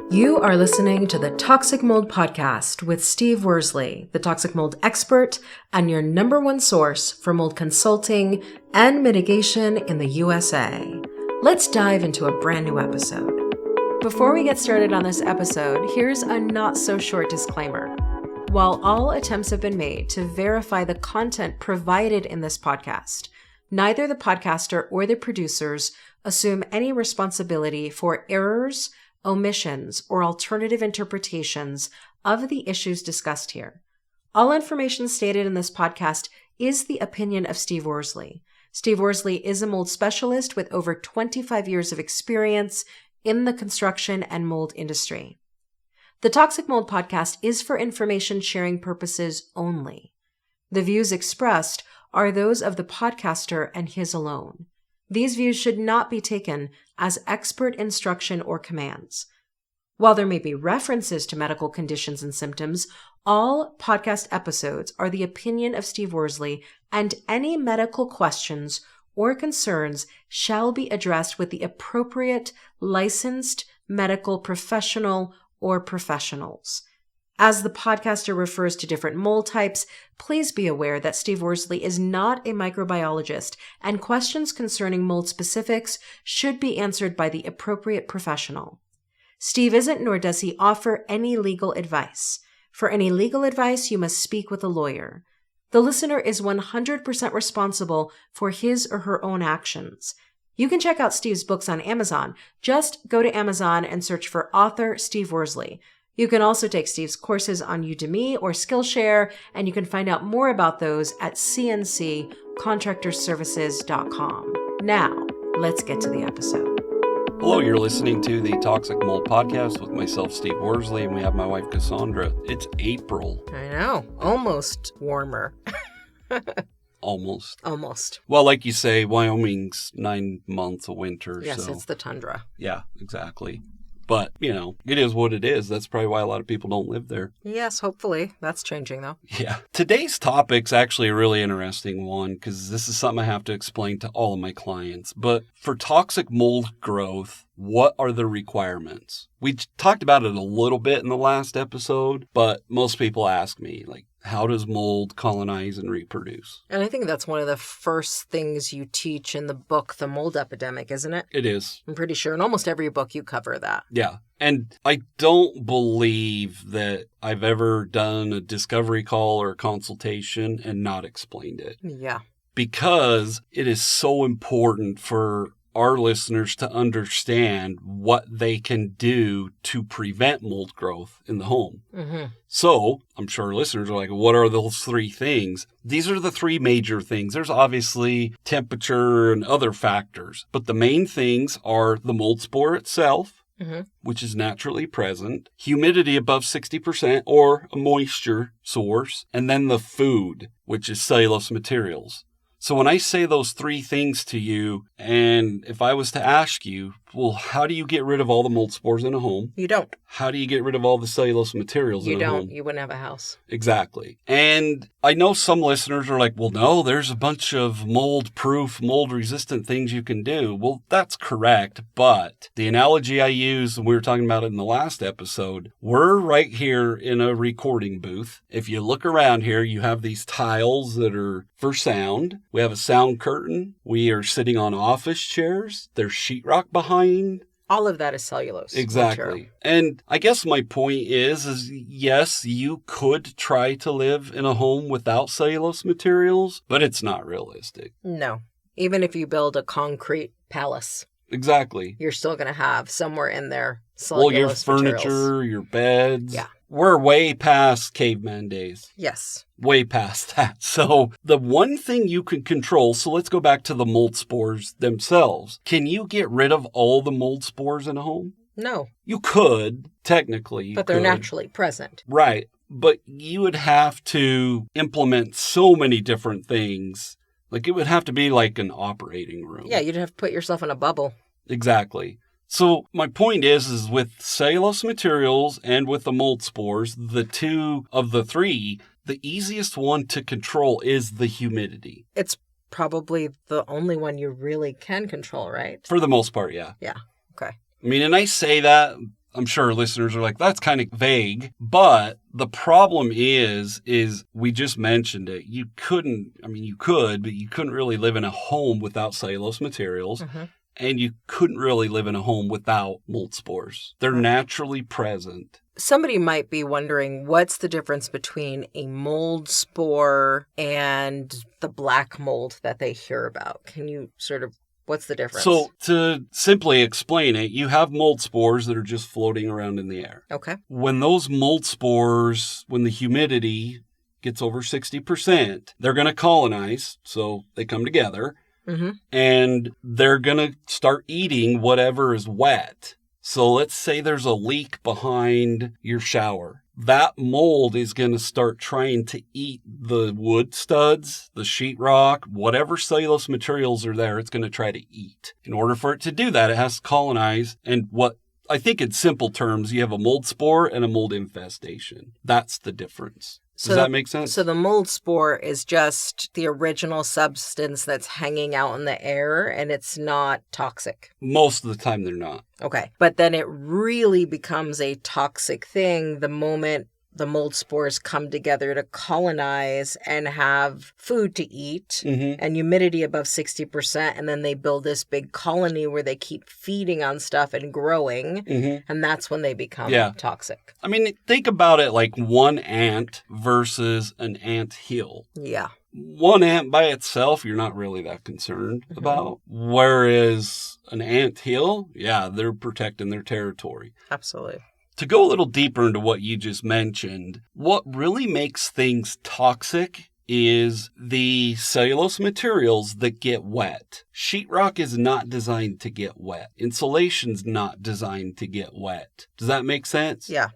You are listening to the Toxic Mold Podcast with Steve Worsley, the toxic mold expert and your number one source for mold consulting and mitigation in the USA. Let's dive into a brand new episode. Before we get started on this episode, here's a not so short disclaimer. While all attempts have been made to verify the content provided in this podcast, neither the podcaster or the producers assume any responsibility for errors, omissions, or alternative interpretations of the issues discussed here. All information stated in this podcast is the opinion of Steve Worsley. Steve Worsley is a mold specialist with over 25 years of experience in the construction and mold industry. The Toxic Mold Podcast is for information sharing purposes only. The views expressed are those of the podcaster and his alone. These views should not be taken as expert instruction or commands. While there may be references to medical conditions and symptoms, all podcast episodes are the opinion of Steve Worsley, and any medical questions or concerns shall be addressed with the appropriate licensed medical professional or professionals. As the podcaster refers to different mold types, please be aware that Steve Worsley is not a microbiologist, and questions concerning mold specifics should be answered by the appropriate professional. Steve isn't, nor does he offer any legal advice. For any legal advice, you must speak with a lawyer. The listener is 100% responsible for his or her own actions. You can check out Steve's books on Amazon. Just go to Amazon and search for author Steve Worsley. You can also take Steve's courses on Udemy or Skillshare, and you can find out more about those at cnccontractorservices.com. Now, let's get to the episode. Hello, you're listening to the Toxic Mold Podcast with myself, Steve Worsley, and we have my wife, Cassandra. It's April. I know. Almost warmer. Almost. Well, like you say, Wyoming's 9 months of winter. Yes, so. It's the tundra. Yeah, exactly. But, it is what it is. That's probably why a lot of people don't live there. Yes, hopefully. That's changing, though. Yeah. Today's topic's actually a really interesting one because this is something I have to explain to all of my clients. But for toxic mold growth, what are the requirements? We talked about it a little bit in the last episode, but most people ask me, how does mold colonize and reproduce? And I think that's one of the first things you teach in the book, The Mold Epidemic, isn't it? It is. I'm pretty sure in almost every book you cover that. Yeah. And I don't believe that I've ever done a discovery call or a consultation and not explained it. Yeah. Because it is so important for our listeners to understand what they can do to prevent mold growth in the home. Mm-hmm. So I'm sure listeners are like, what are those three things? These are the three major things. There's obviously temperature and other factors, but the main things are the mold spore itself, mm-hmm. which is naturally present, humidity above 60% or a moisture source, and then the food, which is cellulose materials. So when I say those three things to you, and if I was to ask you, well, how do you get rid of all the mold spores in a home? You don't. How do you get rid of all the cellulose materials in a home? You don't. You wouldn't have a house. Exactly. And I know some listeners are like, well, no, there's a bunch of mold-proof, mold-resistant things you can do. Well, that's correct. But the analogy I used, and we were talking about it in the last episode, we're right here in a recording booth. If you look around here, you have these tiles that are for sound. We have a sound curtain. We are sitting on office chairs. There's sheetrock behind. All of that is cellulose. Exactly. Material. And I guess my point is yes, you could try to live in a home without cellulose materials, but it's not realistic. No. Even if you build a concrete palace. Exactly. You're still going to have somewhere in there cellulose your materials. furniture, your beds. Yeah. We're way past caveman days. Yes. Way past that. So the one thing you can control, so let's go back to the mold spores themselves. Can you get rid of all the mold spores in a home? No. You could, technically. But they're naturally present. Right. But you would have to implement so many different things. It would have to be like an operating room. Yeah, you'd have to put yourself in a bubble. Exactly. So my point is with cellulose materials and with the mold spores, the two of the three, the easiest one to control is the humidity. It's probably the only one you really can control, right? For the most part, yeah. Yeah. Okay. I mean, and I say that I'm sure listeners are like, that's kind of vague. But the problem is we just mentioned it. You could, but you couldn't really live in a home without cellulose materials. Mm-hmm. And you couldn't really live in a home without mold spores. They're naturally present. Somebody might be wondering, what's the difference between a mold spore and the black mold that they hear about? Can you what's the difference? So to simply explain it, you have mold spores that are just floating around in the air. Okay. When those mold spores, when the humidity gets over 60%, they're going to colonize. So they come together. Mm-hmm. And they're going to start eating whatever is wet. So let's say there's a leak behind your shower. That mold is going to start trying to eat the wood studs, the sheetrock, whatever cellulose materials are there, it's going to try to eat. In order for it to do that, it has to colonize. And what I think in simple terms, you have a mold spore and a mold infestation. That's the difference. Does that make sense? So the mold spore is just the original substance that's hanging out in the air, and it's not toxic. Most of the time they're not. Okay. But then it really becomes a toxic thing the moment the mold spores come together to colonize and have food to eat and humidity above 60%. And then they build this big colony where they keep feeding on stuff and growing. And that's when they become toxic. I mean, think about it like one ant versus an ant hill. Yeah. One ant by itself, you're not really that concerned about. Whereas an ant hill, they're protecting their territory. Absolutely. To go a little deeper into what you just mentioned, what really makes things toxic is the cellulose materials that get wet. Sheetrock is not designed to get wet. Insulation's not designed to get wet. Does that make sense? Yeah.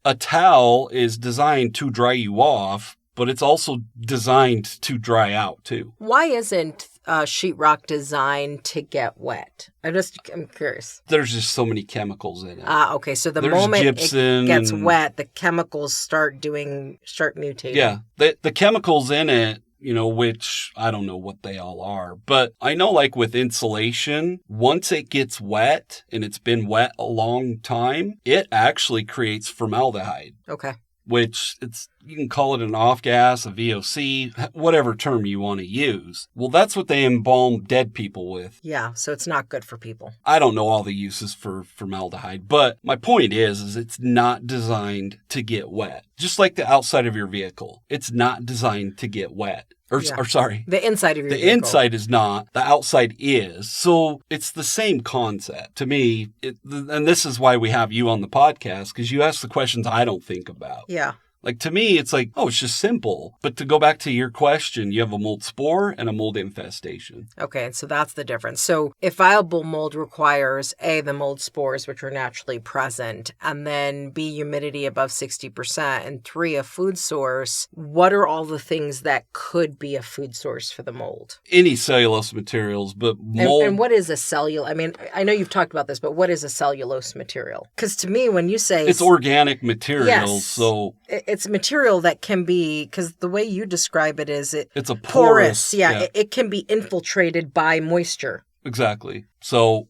A towel is designed to dry you off, but it's also designed to dry out too. Why isn't sheetrock designed to get wet? I'm curious. There's just so many chemicals in it. Okay. So the moment it gets wet, the chemicals start mutating. Yeah. The chemicals in it, which I don't know what they all are, but I know like with insulation, once it gets wet and it's been wet a long time, it actually creates formaldehyde. Okay. Which you can call it an off gas, a VOC, whatever term you want to use. Well, that's what they embalm dead people with. Yeah, so it's not good for people. I don't know all the uses for formaldehyde, but my point is it's not designed to get wet. Just like the outside of your vehicle, it's not designed to get wet. Or sorry. The inside of your vehicle. The inside is not. The outside is. So it's the same concept. To me, and this is why we have you on the podcast, because you ask the questions I don't think about. Yeah. Like, to me, it's like, oh, it's just simple. But to go back to your question, you have a mold spore and a mold infestation. Okay, and so that's the difference. So if viable mold requires, A, the mold spores, which are naturally present, and then B, humidity above 60%, and 3, a food source, what are all the things that could be a food source for the mold? Any cellulose materials, but mold... And what is a cellulose? I mean, I know you've talked about this, but what is a cellulose material? Because to me, when you say... It's organic materials, yes, so... It's material that can be, because the way you describe it is it's a porous. Yeah. It can be infiltrated by moisture. Exactly. So,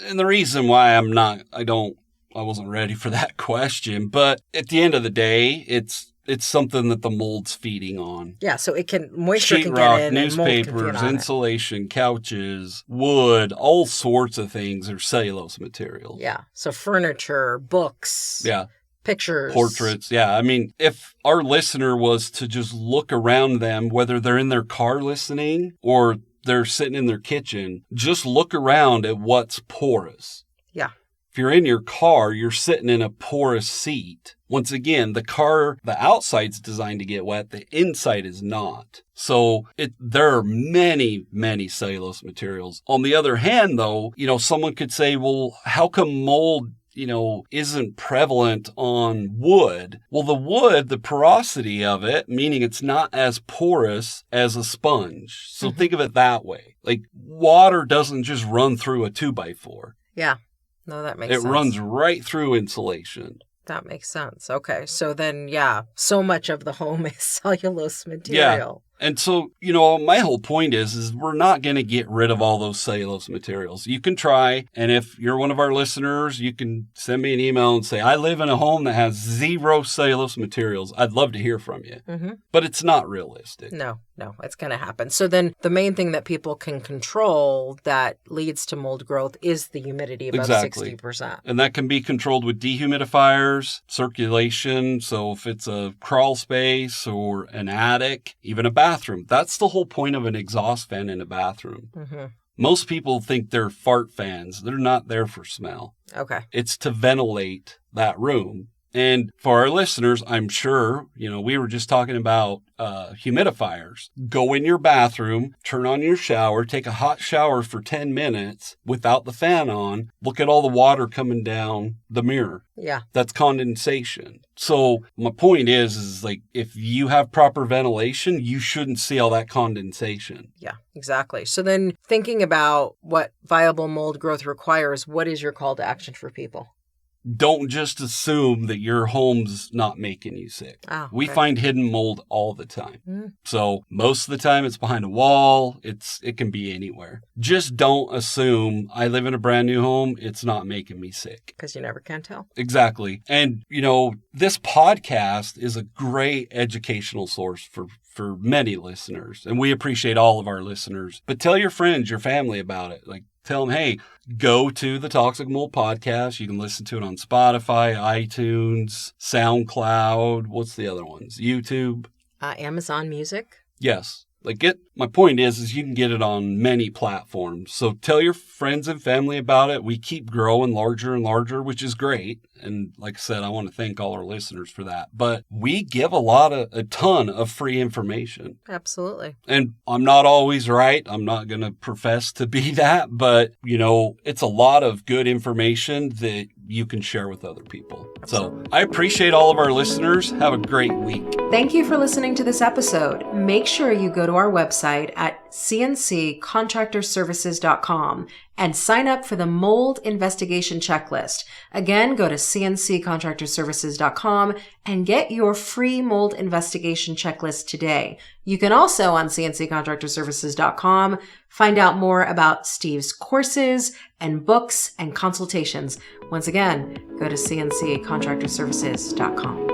and the reason why I wasn't ready for that question, but at the end of the day, it's something that the mold's feeding on. Yeah, so moisture can get in, newspapers, and mold can feed on insulation, couches, wood, all sorts of things are cellulose materials. Yeah, so furniture, books. Yeah. Pictures. Portraits. Yeah. I mean, if our listener was to just look around them, whether they're in their car listening or they're sitting in their kitchen, just look around at what's porous. Yeah. If you're in your car, you're sitting in a porous seat. Once again, the outside's designed to get wet. The inside is not. So there are many, many cellulose materials. On the other hand, though, someone could say, well, how come mold isn't prevalent on wood? Well, the wood, the porosity of it, meaning it's not as porous as a sponge. So think of it that way. Like water doesn't just run through a 2x4. Yeah. No, that makes sense. It runs right through insulation. That makes sense. Okay. So then, so much of the home is cellulose material. Yeah. And so, my whole point is we're not going to get rid of all those cellulose materials. You can try. And if you're one of our listeners, you can send me an email and say, I live in a home that has 0 cellulose materials. I'd love to hear from you. Mm-hmm. But it's not realistic. No, it's going to happen. So then the main thing that people can control that leads to mold growth is the humidity above 60%. And that can be controlled with dehumidifiers, circulation. So if it's a crawl space or an attic, even a bathroom, that's the whole point of an exhaust fan in a bathroom. Mm-hmm. Most people think they're fart fans. They're not there for smell. Okay. It's to ventilate that room. And for our listeners, I'm sure, we were just talking about humidifiers. Go in your bathroom, turn on your shower, take a hot shower for 10 minutes without the fan on. Look at all the water coming down the mirror. Yeah. That's condensation. So my point is like, if you have proper ventilation, you shouldn't see all that condensation. Yeah, exactly. So then thinking about what viable mold growth requires, what is your call to action for people? Don't just assume that your home's not making you sick. Oh, okay. We find hidden mold all the time. So most of the time it's behind a wall. It can be anywhere. Just don't assume I live in a brand new home. It's not making me sick. Because you never can tell. Exactly. And, this podcast is a great educational source for many listeners. And we appreciate all of our listeners. But tell your friends, your family about it. Like, tell them, hey, go to the Toxic Mold Podcast. You can listen to it on Spotify, iTunes, SoundCloud. What's the other ones? YouTube. Amazon Music. Yes. My point is you can get it on many platforms. So tell your friends and family about it. We keep growing larger and larger, which is great. And like I said, I want to thank all our listeners for that. But we give a ton of free information. Absolutely. And I'm not always right. I'm not going to profess to be that. But, it's a lot of good information that you can share with other people. Absolutely. So I appreciate all of our listeners. Have a great week. Thank you for listening to this episode. Make sure you go to our website at cnccontractorservices.com and sign up for the mold investigation checklist. Again, go to cnccontractorservices.com and get your free mold investigation checklist today. You can also on cnccontractorservices.com find out more about Steve's courses and books and consultations. Once again, go to cnccontractorservices.com.